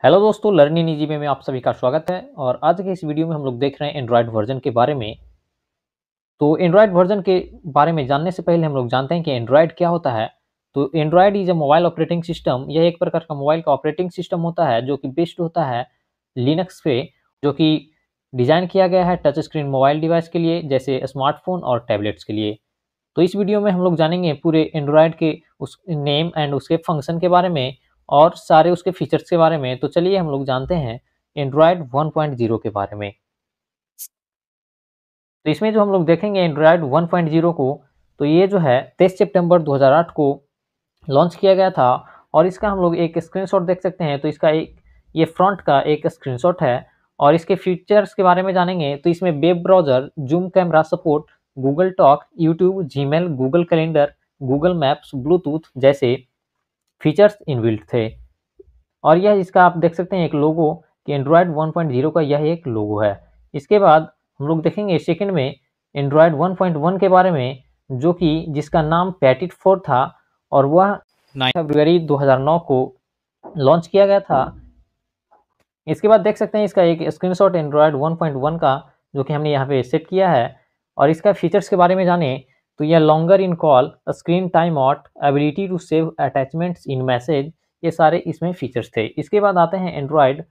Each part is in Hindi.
हेलो दोस्तों, लर्निंग इजी में आप सभी का स्वागत है। और आज के इस वीडियो में हम लोग देख रहे हैं एंड्रॉयड वर्जन के बारे में। तो एंड्रॉयड वर्जन के बारे में जानने से पहले हम लोग जानते हैं कि एंड्रॉयड क्या होता है। तो Android is a mobile operating system. यह एक प्रकार का मोबाइल का ऑपरेटिंग सिस्टम होता है जो कि बेस्ड होता है लिनक्स पे, जो कि डिज़ाइन किया गया है टच स्क्रीन मोबाइल डिवाइस के लिए, जैसे स्मार्टफोन और टैबलेट्स के लिए। तो इस वीडियो में हम लोग जानेंगे पूरे एंड्रॉयड के उस नेम एंड उसके फंक्शन के बारे में और सारे उसके फीचर्स के बारे में। तो चलिए हम लोग जानते हैं एंड्रॉयड 1.0 के बारे में। तो इसमें जो हम लोग देखेंगे एंड्रॉयड 1.0 को, तो ये जो है 23 सितंबर 2008 को लॉन्च किया गया था। और इसका हम लोग एक स्क्रीनशॉट देख सकते हैं। तो इसका एक ये फ्रंट का एक स्क्रीनशॉट है। और इसके फीचर्स के बारे में जानेंगे तो इसमें web browser, zoom camera support, Google talk, YouTube, Gmail, Google calendar, Google maps, Bluetooth जैसे फीचर्स इनबिल्ट थे। और यह इसका आप देख सकते हैं एक लोगो कि एंड्रॉयड 1.0 का यह एक लोगो है। इसके बाद हम लोग देखेंगे सेकंड में एंड्रॉयड 1.1 के बारे में, जो कि जिसका नाम पैटिट 4 था और वह 9 फरवरी 2009 को लॉन्च किया गया था। इसके बाद देख सकते हैं इसका एक स्क्रीनशॉट एंड्रॉयड 1.1 का, जो कि हमने यहाँ पे सेट किया है। और इसका फीचर्स के बारे में जाने तो यह longer in call, screen time out, ability to save attachments in message, ये सारे इसमें फीचर्स थे। इसके बाद आते हैं एंड्रॉयड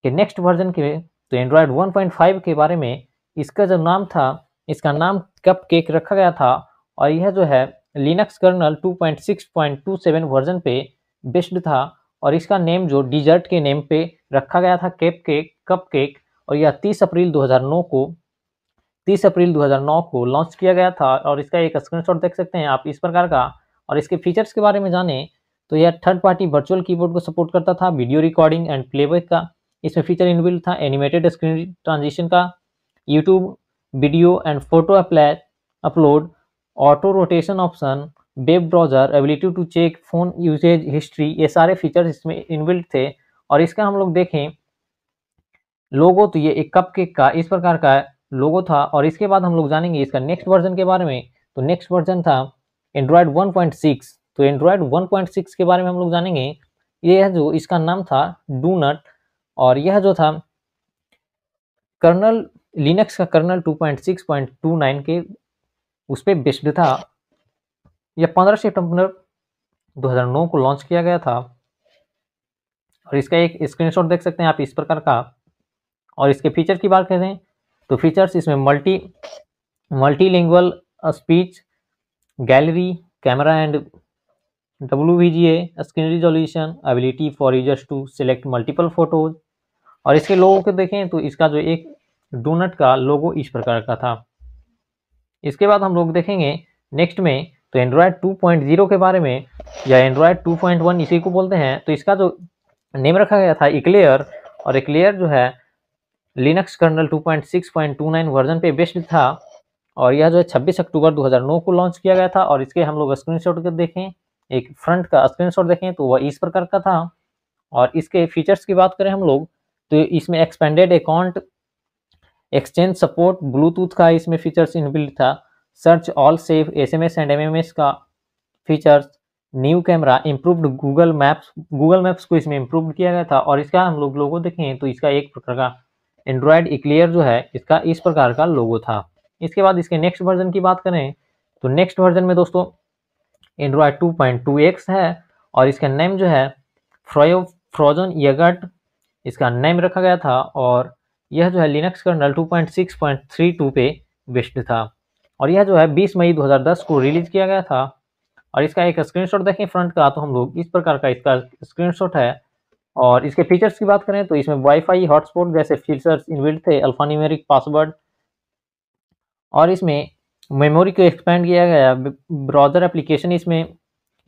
के नेक्स्ट वर्जन के। तो एंड्रॉयड 1.5 के बारे में, इसका जो नाम था, इसका नाम कप केक रखा गया था। और यह जो है लिनक्स कर्नल 2.6.27 वर्जन पे बेस्ड था। और इसका नेम जो डिजर्ट के नेम पे रखा गया था, कप केक। और यह 30 अप्रैल 2009 को लॉन्च किया गया था। और इसका एक स्क्रीनशॉट देख सकते हैं आप इस प्रकार का। और इसके फीचर्स के बारे में जाने तो यह थर्ड पार्टी वर्चुअल कीबोर्ड को सपोर्ट करता था, वीडियो रिकॉर्डिंग एंड प्लेबैक का इसमें फीचर इनबिल्ट था, एनिमेटेड स्क्रीन ट्रांजिशन का, YouTube video and photo upload, auto rotation option, web browser, ability to check phone usage history, ये सारे फीचर्स इसमें इनबिल्ट थे। और इसका हम लोग देखें लोगो, तो ये एक कप केक का इस प्रकार का लोगो था। और इसके बाद हम लोग जानेंगे इसका नेक्स्ट वर्जन के बारे में। तो नेक्स्ट वर्जन था एंड्रॉयड 1.6। तो एंड्रॉयड 1.6 के बारे में हम लोग जानेंगे। ये जो इसका नाम था डूनट। और यह जो था कर्नल, लिनक्स का कर्नल 2.6.29 के उस पर बेस्ड था। यह 15 सितंबर 2009 को लॉन्च किया गया था। और इसका एक स्क्रीनशॉट देख सकते हैं आप इस प्रकार का। और इसके फीचर की बात करें तो फीचर्स इसमें multilingual speech, gallery, camera and WVGA, screen resolution, ability for users to select multiple photos. और इसके लोगो को देखें तो इसका जो एक डोनट का लोगो इस प्रकार का था। इसके बाद हम लोग देखेंगे नेक्स्ट में तो एंड्रॉयड 2.0 के बारे में, या एंड्रॉयड 2.1 इसी को बोलते हैं। तो इसका जो नेम रखा गया था इक्लेयर। और इक्लेयर जो है लिनक्स कर्नल 2.6.29 वर्जन पे बेस्ड था। और यह जो है 26 अक्टूबर 2009 को लॉन्च किया गया था। और इसके हम लोग स्क्रीनशॉट को देखें, एक फ्रंट का स्क्रीनशॉट देखें तो वह इस प्रकार का था। और इसके फीचर्स की बात करें हम लोग तो इसमें expanded account exchange support, Bluetooth का इसमें फीचर्स इनबिल्ट था, search all save, SMS and MMS का features, new camera, improved Google maps को इसमें इम्प्रूव किया गया था। और इसका हम लोग लोगो देखें तो इसका एक प्रकार का एंड्रॉयड इक्लेयर जो है इसका इस प्रकार का लोगो था। इसके बाद इसके नेक्स्ट वर्जन की बात करें तो नेक्स्ट वर्जन में दोस्तों एंड्रॉयड 2.2x है। और इसका नेम जो है फ्रोजन यगट इसका नेम रखा गया था। और यह जो है लिनक्स कर्नल 2.6.32 पे बेस्ड था। और यह जो है 20 मई 2010 को रिलीज किया गया था। और इसका एक स्क्रीनशॉट देखें फ्रंट का तो हम लोग इस प्रकार का इसका स्क्रीनशॉट है। और इसके फीचर्स की बात करें तो इसमें वाईफाई, हॉटस्पॉट जैसे फीचर्स इनबिल्ट थे, अल्फान्यूमेरिक पासवर्ड। और इसमें मेमोरी को एक्सपेंड किया गया, ब्राउज़र एप्लीकेशन इसमें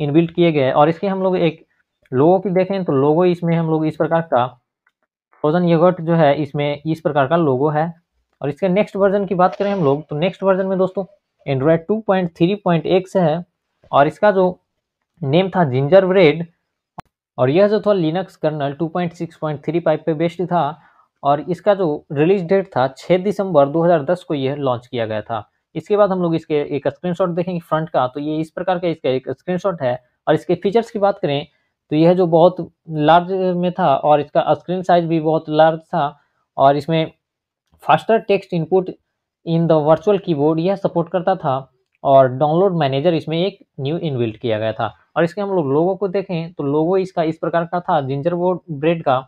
इनबिल्ट किए गए। और इसके हम लोग एक लोगो की देखें तो लोगो इसमें हम लोग इस प्रकार का फ्रोजन योगर्ट जो है इसमें इस प्रकार का लोगो है। और इसके नेक्स्ट वर्जन की बात करें हम लोग तो नेक्स्ट वर्जन में दोस्तों एंड्रॉयड 2.3.1 से है। और इसका जो नेम था जिंजर ब्रेड। और यह जो था लिनक्स कर्नल 2.6.35 पे बेस्ड था। और इसका जो रिलीज डेट था 6 दिसंबर 2010 को यह लॉन्च किया गया था। इसके बाद हम लोग इसके एक स्क्रीनशॉट देखेंगे फ्रंट का तो ये इस प्रकार का इसका एक स्क्रीनशॉट है। और इसके फीचर्स की बात करें तो यह जो बहुत लार्ज में था और इसका स्क्रीन साइज भी बहुत लार्ज था और इसमें faster text input in the virtual keyboard यह सपोर्ट करता था और डाउनलोड मैनेजर इसमें एक न्यू इनबिल्ट किया गया था। और इसके हम लोग लोगो को देखें तो लोगो इसका इस प्रकार का था जिंजर बोर्ड ब्रेड का।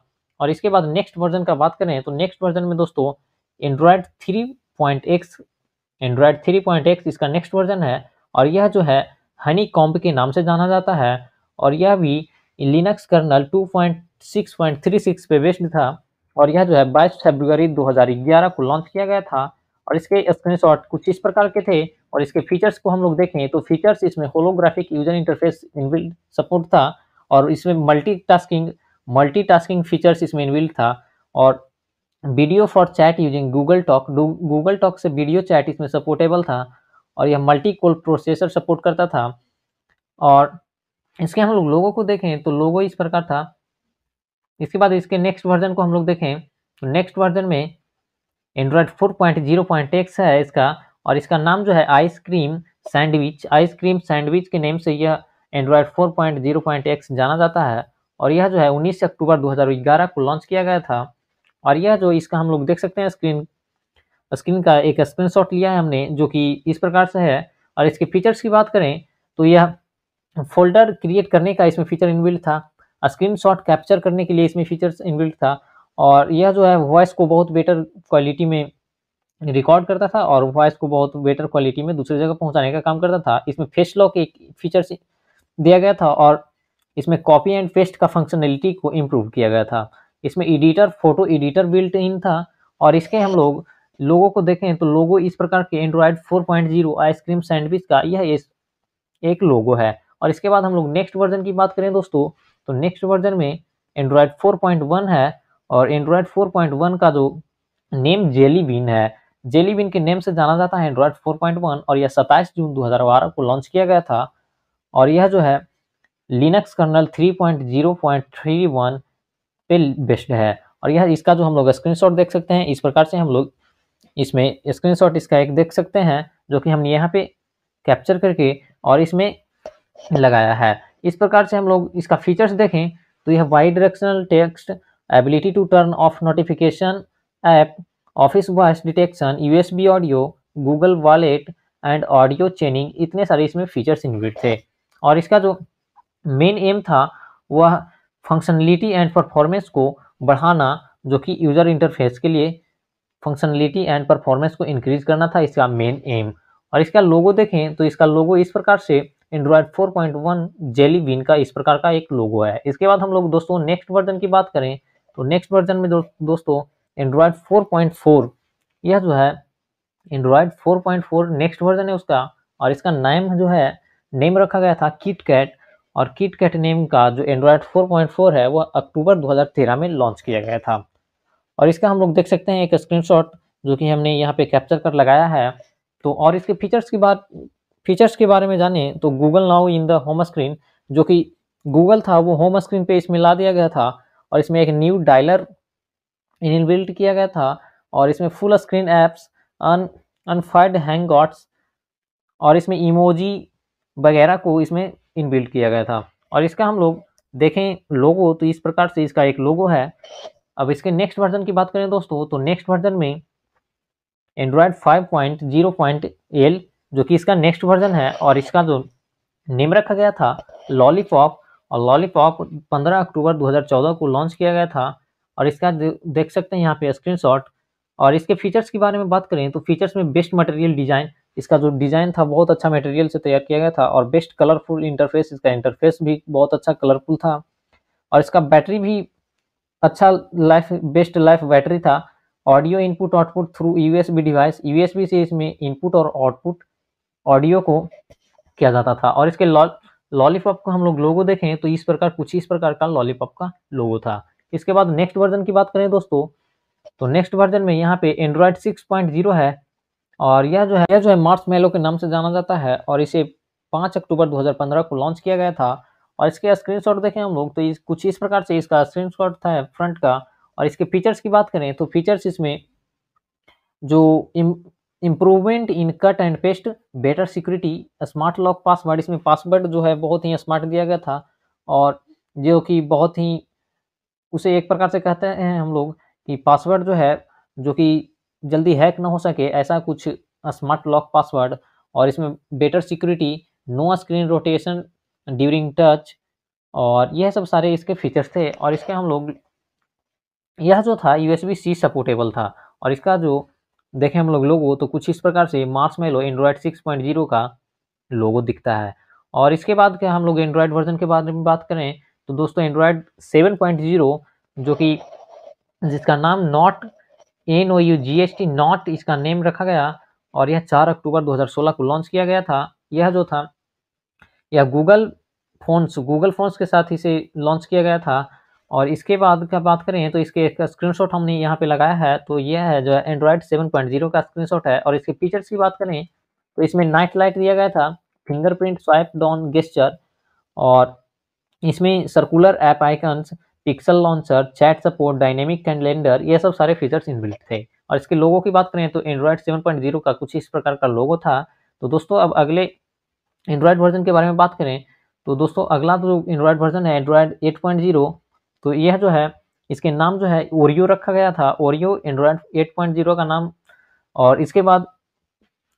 और इसके बाद नेक्स्ट वर्जन का बात करें तो नेक्स्ट वर्जन में दोस्तों एंड्रॉयड 3.x एंड्रॉयड 3.x इसका नेक्स्ट वर्जन है और यह जो है हनी कॉम्ब के नाम से जाना जाता है और यह भी लिनक्स कर्नल 2.6.36 पे बेस्ड था और यह जो है 22 फरवरी 2011 को लॉन्च किया गया था। और इसके स्क्रीनशॉट कुछ इस प्रकार के थे और इसके फीचर्स को हम लोग देखें तो फीचर्स इसमें holographic user interface inbuilt support था और इसमें मल्टीटास्किंग फीचर्स इसमें इनबिल्ट था और video for chat using Google talk से वीडियो चैट इसमें सपोर्टेबल था और यह मल्टी कोर प्रोसेसर सपोर्ट करता था। और इसके हम लोग लोगों को देखें तो लोगो इस प्रकार था। इसके बाद इसके नेक्स्ट वर्जन को हम लोग देखें तो नेक्स्ट वर्जन में एंड्रॉयड 4.0.x है इसका और इसका नाम जो है आइसक्रीम सैंडविच के नेम से यह एंड्रॉयड 4.0.x जाना जाता है और यह जो है 19 अक्टूबर 2011 को लॉन्च किया गया था। और यह जो इसका हम लोग देख सकते हैं स्क्रीन का एक स्क्रीनशॉट लिया है हमने जो कि इस प्रकार से है। और इसके फीचर्स की बात करें तो यह फोल्डर क्रिएट करने का इसमें फीचर इनबिल्ट था, स्क्रीनशॉट कैप्चर करने के लिए इसमें फीचर्स इनबिल्ट था और यह जो है वॉइस को बहुत बेटर क्वालिटी में रिकॉर्ड करता था और वॉइस को बहुत बेटर क्वालिटी में दूसरी जगह पहुंचाने का काम करता था। इसमें फेस लॉक एक फीचर दिया गया था और इसमें कॉपी एंड पेस्ट का फंक्शनलिटी को इम्प्रूव किया गया था। इसमें फोटो एडिटर बिल्ट इन था और इसके हम लोग लोगो को देखें तो लोगो इस प्रकार के एंड्रॉयड 4.0 आइसक्रीम सैंडविच का यह एक लोगो है। और इसके बाद हम लोग नेक्स्ट वर्जन की बात करें दोस्तों तो नेक्स्ट वर्जन में एंड्रॉयड 4.1 है और एंड्रॉयड 4.1 का जो नेम जेली बीन है, जेली बीन के नेम से जाना जाता है एंड्रॉयड 4.1 और यह 27 जून 2012 को लॉन्च किया गया था और यह जो है लिनक्स कर्नल 3.0.31 पे बेस्ड है। और यह इसका जो हम लोग स्क्रीनशॉट देख सकते हैं इस प्रकार से हम लोग इसमें स्क्रीनशॉट इसका एक देख सकते हैं जो कि हमने यहाँ पे कैप्चर करके और इसमें लगाया है। इस प्रकार से हम लोग इसका फीचर्स देखें तो यह wide directional text, ability to turn off notification app, office voice detection, USB audio, Google wallet and audio chaining, इतने सारे इसमें फीचर्स इनबिल्ट थे। और इसका जो मेन एम था वह फंक्शनलिटी एंड परफॉर्मेंस को बढ़ाना जो कि यूजर इंटरफेस के लिए फंक्शनलिटी एंड परफॉर्मेंस को इंक्रीज करना था इसका मेन एम। और इसका लोगो देखें तो इसका लोगो इस प्रकार से एंड्रॉयड 4.1 जेली बीन का इस प्रकार का एक लोगो है। इसके बाद हम लोग दोस्तों नेक्स्ट वर्जन की बात करें तो नेक्स्ट वर्जन में दोस्तों एंड्रॉयड 4.4 यह जो है एंड्रॉयड 4.4 नेक्स्ट वर्जन है उसका और इसका नाम जो है नेम रखा गया था किटकैट और किटकैट नेम का जो एंड्रॉयड 4.4 है वह अक्टूबर 2013 में लॉन्च किया गया था। और इसका हम लोग देख सकते हैं एक स्क्रीनशॉट जो कि हमने यहाँ पे कैप्चर कर लगाया है। तो और इसके फीचर्स के बारे में जाने तो Google now in the home screen जो कि गूगल था वो होम स्क्रीन पे इसमें ला दिया गया था और इसमें एक न्यू डायलर इनबिल्ट किया गया था और इसमें फुल स्क्रीन एप्स, अनफाइड हैंगआउट्स और इसमें इमोजी वगैरह को इसमें इनबिल्ट किया गया था। और इसका हम लोग देखें लोगो तो इस प्रकार से इसका एक लोगो है। अब इसके नेक्स्ट वर्जन की बात करें दोस्तों तो नेक्स्ट वर्जन में एंड्रॉयड 5.0.L जो कि इसका नेक्स्ट वर्जन है और इसका जो नेम रखा गया था लॉलीपॉप और लॉलीपॉप 15 अक्टूबर 2014 को लॉन्च किया गया था। और इसका देख सकते हैं यहाँ पे स्क्रीनशॉट। और इसके फीचर्स के बारे में बात करें तो फीचर्स में बेस्ट मटेरियल डिजाइन, इसका जो डिजाइन था बहुत अच्छा मटेरियल से तैयार किया गया था और बेस्ट कलरफुल इंटरफेस, इसका इंटरफेस भी बहुत अच्छा कलरफुल था और इसका बैटरी भी अच्छा बेस्ट लाइफ बैटरी था। Audio input output through USB device, USB से इसमें इनपुट और आउटपुट ऑडियो को किया जाता था। और इसके लॉलीपॉप को हम लोग लोगो देखें तो इस प्रकार का लॉलीपॉप का लोगो था। इसके बाद नेक्स्ट वर्जन की बात करें दोस्तों तो नेक्स्ट वर्जन में यहाँ पे एंड्रॉयड 6.0 है और यह जो है मार्शमैलो के नाम से जाना जाता है और इसे 5 अक्टूबर 2015 को लॉन्च किया गया था। और इसके स्क्रीनशॉट देखें हम लोग तो कुछ इस प्रकार से इसका स्क्रीनशॉट था फ्रंट का। और इसके फीचर्स की बात करें तो फीचर्स इसमें जो improvement in cut and paste, better security, smart lock password, इसमें पासवर्ड जो है बहुत ही स्मार्ट दिया गया था और जो कि बहुत ही उसे एक प्रकार से कहते हैं हम लोग कि पासवर्ड जो है, जो कि जल्दी हैक ना हो सके, ऐसा कुछ स्मार्ट लॉक पासवर्ड, और इसमें better security, no screen rotation during touch, और यह सब सारे इसके फीचर्स थे। और इसके हम लोग, यह जो था यूएसबी सी सपोर्टेबल था, और इसका जो देखें हम लोग लोगो, तो कुछ इस प्रकार से मार्शमैलो एंड्रॉयड 6.0 का लोगो दिखता है। और इसके बाद क्या हम लोग एंड्रॉयड वर्जन के बारे में बात करें, तो दोस्तों एंड्रॉयड 7.0, जो कि जिसका नाम नॉट NOUGHT नॉट इसका नेम रखा गया, और यह 4 अक्टूबर 2016 को लॉन्च किया गया था। यह जो था, यह गूगल फोन्स के साथ इसे लॉन्च किया गया था। और इसके बाद का बात करें तो इसके एक स्क्रीनशॉट हमने यहाँ पे लगाया है, तो यह है जो एंड्रॉयड 7.0 का स्क्रीनशॉट है। और इसके फीचर्स की बात करें तो इसमें नाइट लाइट दिया गया था, फिंगरप्रिंट स्वाइप डाउन गेस्चर, और इसमें circular app icons, pixel launcher, chat support, dynamic calendar, ये सब सारे फीचर्स इनबिल्ट थे। और इसके लोगो की बात करें तो एंड्रॉयड 7.0 का कुछ इस प्रकार का लोगो था। तो दोस्तों अब अगले एंड्रॉयड वर्जन के बारे में बात करें, तो दोस्तों अगला जो एंड्रॉयड वर्जन है एंड्रॉयड 8.0, तो यह जो है, इसके नाम जो है ओरियो रखा गया था, ओरियो एंड्रॉयड 8.0 का नाम। और इसके बाद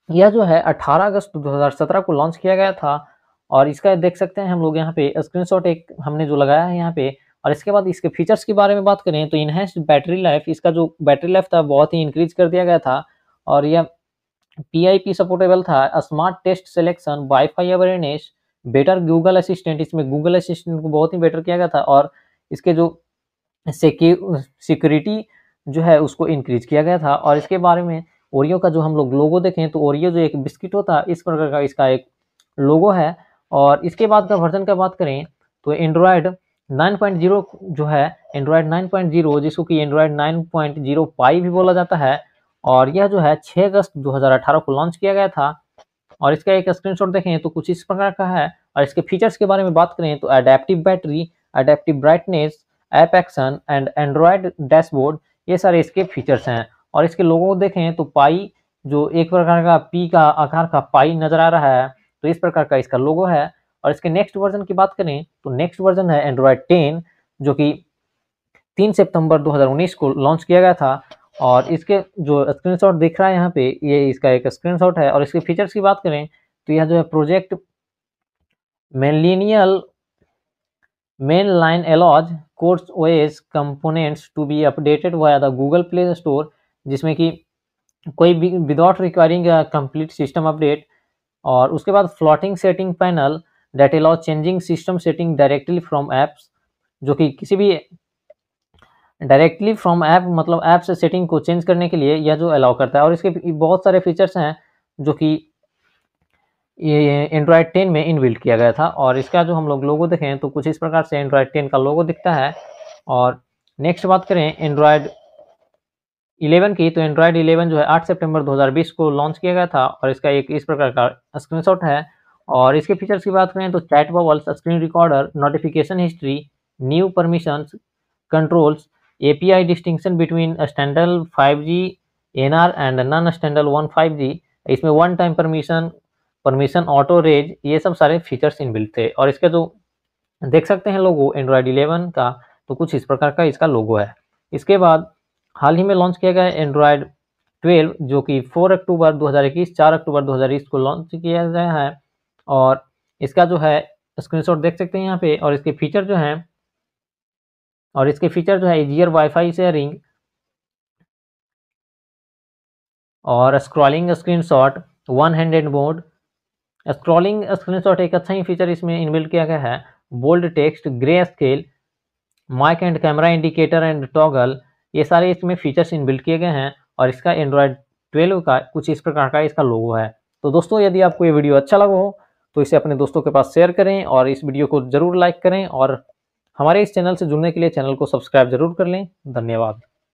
यह जो है 18 अगस्त 2017 को लॉन्च किया गया था। और इसका देख सकते हैं हम लोग यहाँ पे स्क्रीनशॉट एक हमने जो लगाया है यहाँ पे। और इसके बाद इसके फीचर्स के बारे में बात करें तो इनहेंस्ड बैटरी लाइफ, इसका जो बैटरी लाइफ था बहुत ही इंक्रीज कर दिया गया था। और यह PIP सपोर्टेबल था, smart test selection, wifi awareness, better Google assistant, इसमें गूगल असिस्टेंट को बहुत ही बेटर किया गया था। और इसके जो सिक्योरिटी जो है उसको इंक्रीज किया गया था। और इसके बारे में ओरियो का जो हम लोग लोगो देखें तो ओरियो जो एक बिस्किट होता है इस प्रकार का इसका एक लोगो है। और इसके बाद का वर्जन का बात करें तो एंड्रॉयड 9.0 जो है, एंड्रॉयड 9.0 जिसको कि एंड्रॉयड 9.0 पाई भी बोला जाता है, और यह जो है 6 अगस्त 2018 को लॉन्च किया गया था। और इसका एक स्क्रीनशॉट देखें तो कुछ इस प्रकार का है। और इसके फीचर्स के बारे में बात करें तो adaptive battery, adaptive brightness, app action and Android dashboard, ये सारे इसके फीचर्स हैं। और इसके लोगों को देखें तो पाई, जो एक प्रकार का पी का आकार का पाई नजर आ रहा है, तो इस प्रकार का इसका लोगो है। और इसके नेक्स्ट वर्जन की बात करें तो नेक्स्ट वर्जन है एंड्रॉयड 10, जो कि 3 सितंबर 2019 को लॉन्च किया गया था। और इसके जो स्क्रीनशॉट दिख रहा है यहाँ पे, ये इसका एक स्क्रीनशॉट है। और इसके फीचर्स की बात करें तो यह जो है project millennial main line allows cores OS components to be updated via the Google Play store, जिसमें कि कोई भी without requiring complete system update. और उसके बाद floating setting panel that allow changing system setting directly from apps, जो कि किसी भी डायरेक्टली फ्रॉम ऐप, मतलब ऐप से सेटिंग को चेंज करने के लिए यह जो अलाउ करता है। और इसके बहुत सारे फीचर्स हैं जो कि ये एंड्रॉयड 10 में इनबिल्ट किया गया था। और इसका जो हम लोग लोगो देखें तो कुछ इस प्रकार से एंड्रॉयड 10 का लोगो दिखता है। और नेक्स्ट बात करें एंड्रॉयड 11 की, तो एंड्रॉयड 11 जो है 8 सितंबर 2020 को लॉन्च किया गया था। और इसका एक इस प्रकार का स्क्रीनशॉट है। और इसके फीचर्स की बात करें तो chat bubbles, screen recorder, notification history, new permissions, controls, API distinction between standard 5G NR and non standard 15G, इसमें one time permission auto reset, ये सब सारे फीचर्स इनबिल्ट थे। और इसका जो देख सकते हैं लोगो एंड्रॉयड 11 का, तो कुछ इस प्रकार का इसका लोगो है। इसके बाद हाल ही में लॉन्च किया गया एंड्रॉयड 12, जो कि 4 अक्टूबर 2021 4 अक्टूबर 2020 को लॉन्च किया गया है। और इसका जो है स्क्रीनशॉट देख सकते हैं यहाँ पे। और इसके फीचर जो है, इजियर वाईफाई शेयरिंग, और scrolling screenshot, one handed mode. Scrolling screenshot एक अच्छा ही फीचर इसमें इनबिल्ट किया गया है। Bold text, grey scale, mic and camera indicator and toggle, ये सारे इसमें फीचर्स इनबिल्ट किए गए हैं। और इसका एंड्रॉयड 12 का कुछ इस प्रकार का इसका लोगो है। तो दोस्तों यदि आपको ये वीडियो अच्छा लगा हो तो इसे अपने दोस्तों के पास शेयर करें, और इस वीडियो को जरूर लाइक करें, और हमारे इस चैनल से जुड़ने के लिए चैनल को सब्सक्राइब जरूर कर लें। धन्यवाद।